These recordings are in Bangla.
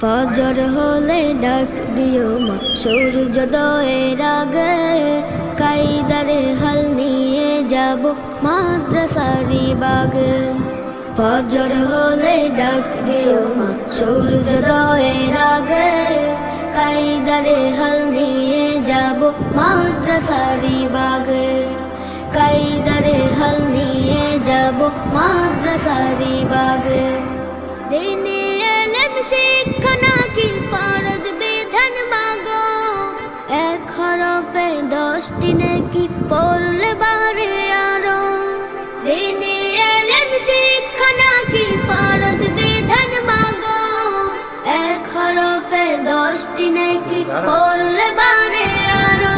ফজর হলে ডাক দিও মা সূর্যোদয়ের আগে, কায়দারে হাল নিয়ে যাব মাদ্রাসারি বাগে। ফজর হলে ডাক দিও মা সূর্যোদয়ের আগে, কায়দারে হাল নিয়ে যাব মাদ্রাসারি বাগে। কায়দারে হাল নিয়ে যাব মাদ্রাসারি বাগে। দিনে এলেম শিক্ষা নাকি ফরজ বিধান মাগো, এক হরফে 10টি নেকি পড়লে বারে আরো। দিনে এলেম শিক্ষা নাকি ফরজ বিধান মাগো, এক হরফে 10টি নেকি পড়লে বারে আরো।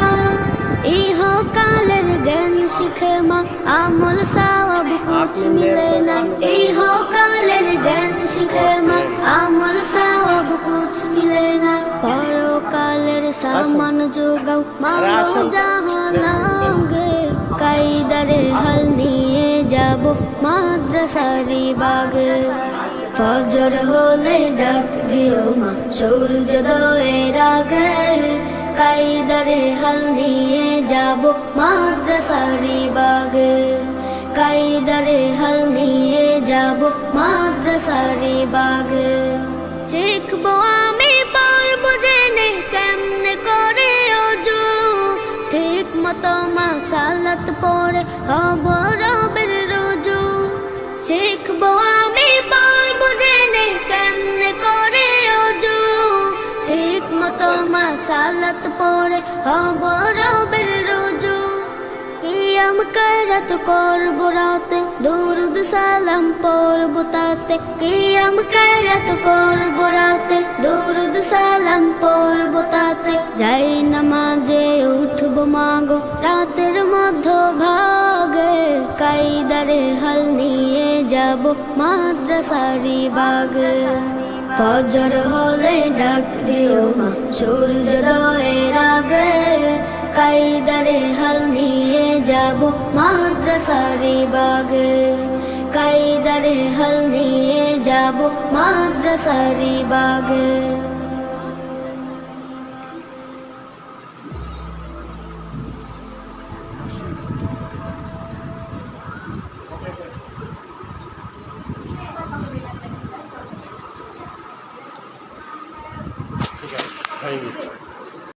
ইহকালের জ্ঞান শিখে মা আমল সওয়াব কুছ মিলে না। ইহকালের জ্ঞান শিখে মা আমল সওয়াব কুছ মিলে না। পরকালের সামান জোগাও মাগো যাহা লাগে, কায়দারে হাল নিয়ে যাব মাদ্রাসারি বাগে। ফজর হলে ডাক দিও মা সূর্যোদয়ের আগে, কায়দারে হাল নিয়ে যাব মাদ্রাসারি বাগে। কায়দারে হাল নিয়ে যাব মাদ্রাসারি বাগে। শিখবো আমি পড়ব জেনে কেমনে করে ওযু, ঠিক মতো মাসালাত পড়ে হব রবের রুজু। শিখবো আমি পড়ব জেনে কেমনে করে ওযু, ঠিক মতো মাসালাত পড়ে হব রবের রুজু। কিয়াম কারাত করব রাতে, দুরুদ সালাম পড়ব তাতে। কিয়াম কারাত করব রাতে, দুরুদ সালাম পড়ব তাতে। যাই নামাজে উঠব মাগো রাতের মধ্য ভাগে, কায়দারে হাল নিয়ে যাব মাদ্রাসারি বাগে। ফজর হলে ডাক দিও মা সূর্যোদয়ের আগে, কায়দারে হাল নিয়ে যাব মাদ্রাসারি বাগে। কায়দারে হাল নিয়ে যাব মাদ্রাসারি বাগে। Studio presents